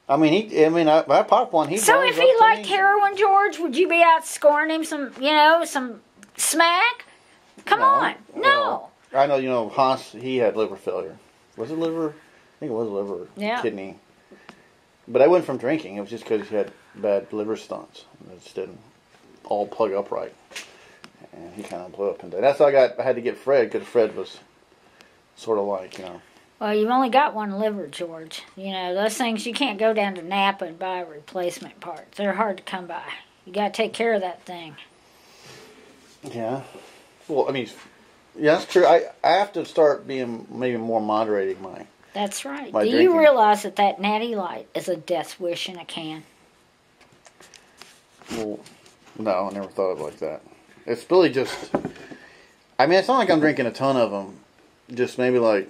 I mean, I popped one. So if he liked heroin, George, would you be out scoring him some smack? Come on. No. Well, I know, Haas, he had liver failure. Was it liver? I think it was liver, kidney. But I went from drinking. It was just because he had bad liver stunts. It just didn't all plug up right. And he kind of blew up. And that's why I had to get Fred, because Fred was sort of like, Well, you've only got one liver, George. Those things, you can't go down to Napa and buy replacement parts. They're hard to come by. You got to take care of that thing. Yeah. Well, I mean, yeah, that's true. I have to start being maybe more moderating my That's right. Do drinking. You realize that Natty Light is a death wish in a can? Well, no, I never thought of it like that. It's really just, I mean, it's not like I'm drinking a ton of them. Just maybe like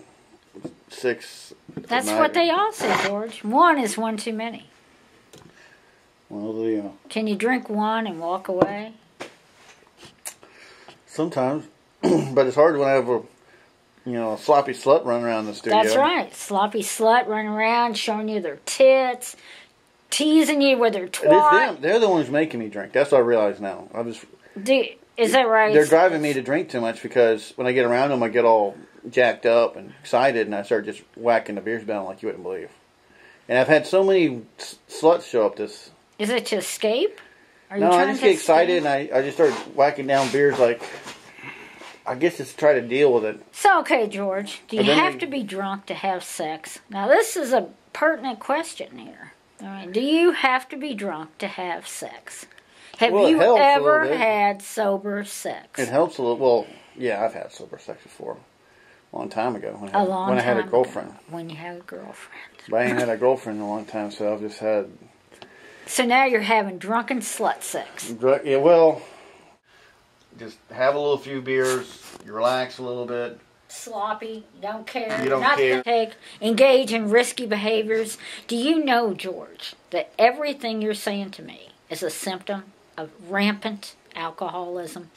6. That's what they all say, George. One is one too many. Well, Can you drink one and walk away? Sometimes. But it's hard when I have a sloppy slut running around the studio. That's right. Sloppy slut running around, showing you their tits, teasing you with their twat. It's them. They're the ones making me drink. That's what I realize now. Is that right? They're driving me to drink too much because when I get around them, I get all jacked up and excited, and I start just whacking the beers down like you wouldn't believe. And I've had so many sluts show up this. Is it to escape? I just get excited and I just start whacking down beers like, I guess it's to try to deal with it. So, okay, George, do you have to be drunk to have sex? Now, this is a pertinent question here. All right, do you have to be drunk to have sex? Have you ever had sober sex? It helps a little. Well, yeah, I've had sober sex before. A long time ago. When I had a girlfriend. When you had a girlfriend. But I ain't had a girlfriend in a long time, so I've just had... So now you're having drunken slut sex. Yeah, well, just have a little few beers, you relax a little bit. Sloppy, you don't care. You don't care. Engage in risky behaviors. Do you know, George, that everything you're saying to me is a symptom of rampant alcoholism?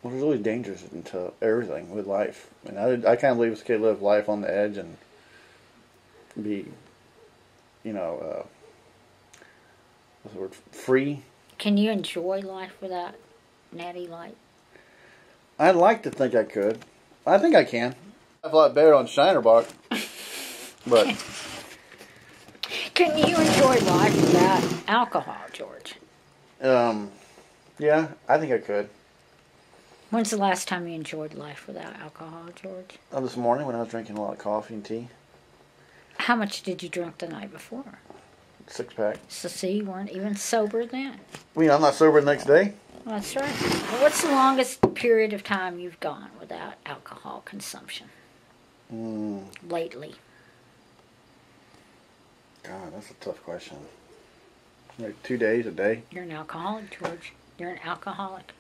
Well, there's always dangers into everything with life. And I kind of believe it's okay to live life on the edge and be, what's the word, free. Can you enjoy life without Natty Light? I'd like to think I could. I think I can. I have a lot better on Shinerbach. But can you enjoy life without alcohol, George? Yeah, I think I could. When's the last time you enjoyed life without alcohol, George? This morning when I was drinking a lot of coffee and tea. How much did you drink the night before? 6-pack. So see, you weren't even sober then. Well, I'm not sober the next day. Well, that's right. Well, what's the longest period of time you've gone without alcohol consumption? Lately. God, that's a tough question. Like 2 days, a day? You're an alcoholic, George. You're an alcoholic.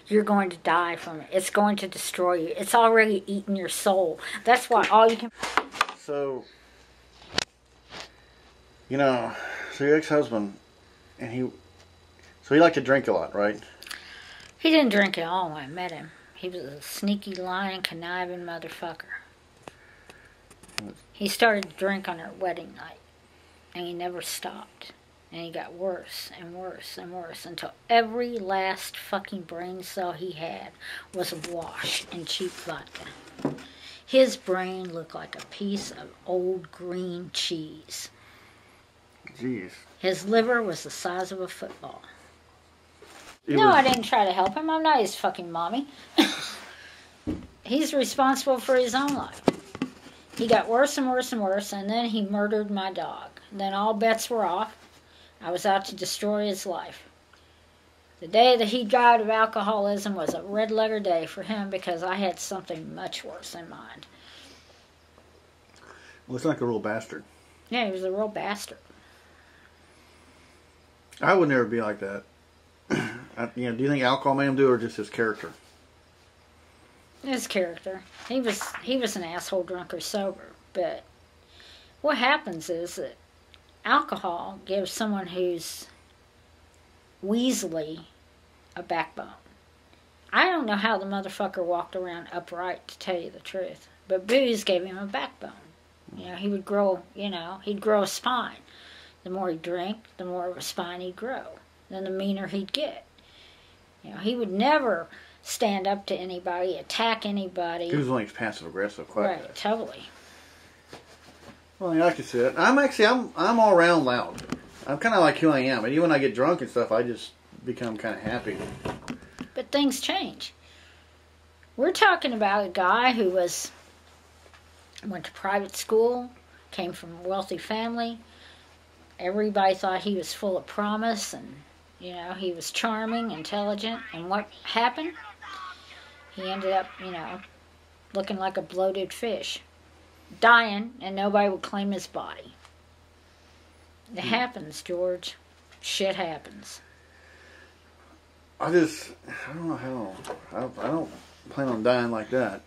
You're going to die from it. It's going to destroy you. It's already eaten your soul. That's why all you can... So your ex-husband, and he liked to drink a lot, right? He didn't drink at all when I met him. He was a sneaky, lying, conniving motherfucker. He started to drink on our wedding night, and he never stopped. And he got worse and worse and worse until every last fucking brain cell he had was awash in cheap vodka. His brain looked like a piece of old green cheese. Jeez. His liver was the size of a football. I didn't try to help him. I'm not his fucking mommy. He's responsible for his own life. He got worse and worse and worse, and then he murdered my dog. Then all bets were off. I was out to destroy his life. The day that he died of alcoholism was a red-letter day for him because I had something much worse in mind. Well, it's like a real bastard. Yeah, he was a real bastard. I would never be like that. Do you think alcohol made him do it or just his character? His character. He was an asshole drunk or sober. But what happens is that alcohol gives someone who's weaselly a backbone. I don't know how the motherfucker walked around upright, to tell you the truth. But booze gave him a backbone. He would grow, he'd grow a spine. The more he'd drink, the more of a spine he'd grow. Then the meaner he'd get. You know, he would never stand up to anybody, attack anybody. He was only passive aggressive, quite right? That. Totally. Well, yeah, I can see it. I'm all around loud. I'm kind of like who I am. And even when I get drunk and stuff, I just become kind of happy. But things change. We're talking about a guy who went to private school, came from a wealthy family. Everybody thought he was full of promise, and you know, he was charming, intelligent. And what happened? He ended up, you know, looking like a bloated fish, dying, and nobody would claim his body. It happens, George. Shit happens. I don't know how. I don't plan on dying like that.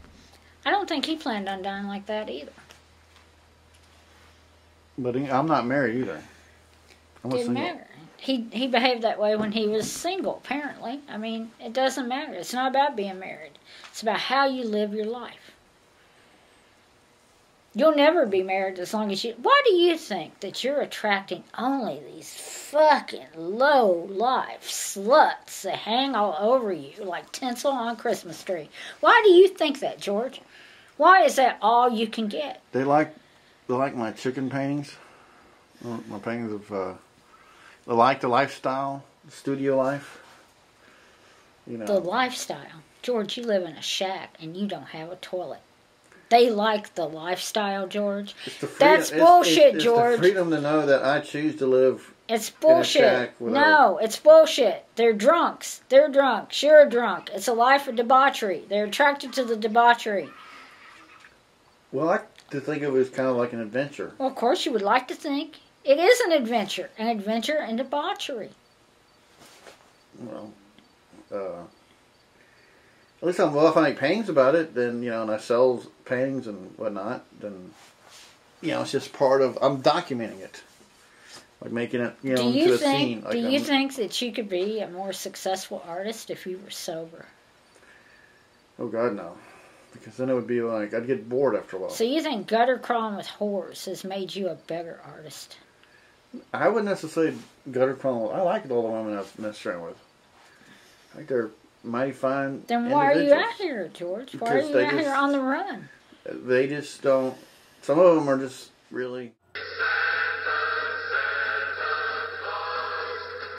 I don't think he planned on dying like that either. But I'm not married either. Didn't matter. He behaved that way when he was single, apparently. I mean, it doesn't matter. It's not about being married. It's about how you live your life. You'll never be married as long as you... Why do you think that you're attracting only these fucking low-life sluts that hang all over you like tinsel on a Christmas tree? Why do you think that, George? Why is that all you can get? They like my chicken paintings. My paintings of... they like the lifestyle, the studio life. You know. The lifestyle. George, you live in a shack and you don't have a toilet. They like the lifestyle, George. That's bullshit, George. It's the freedom to know that I choose to live. It's bullshit. No, it's bullshit. They're drunks. They're drunk. You're a drunk. It's a life of debauchery. They're attracted to the debauchery. Well, I like to think of it as kind of like an adventure. Well, of course you would like to think. It is an adventure in debauchery. Well, at least if I make paintings about it, then, you know, and I sell paintings and whatnot, then, you know, it's just part of, I'm documenting it. Like making it, you know, into a scene. Like do you think that you could be a more successful artist if you were sober? Oh, God, no. Because then it would be like, I'd get bored after a while. So you think gutter crawling with whores has made you a better artist? I wouldn't necessarily gutter crawling. I like all the women I've messed around with. I think they're mighty fine. Then why are you out here, George? Why are you out here on the run? They just don't. Some of them are just really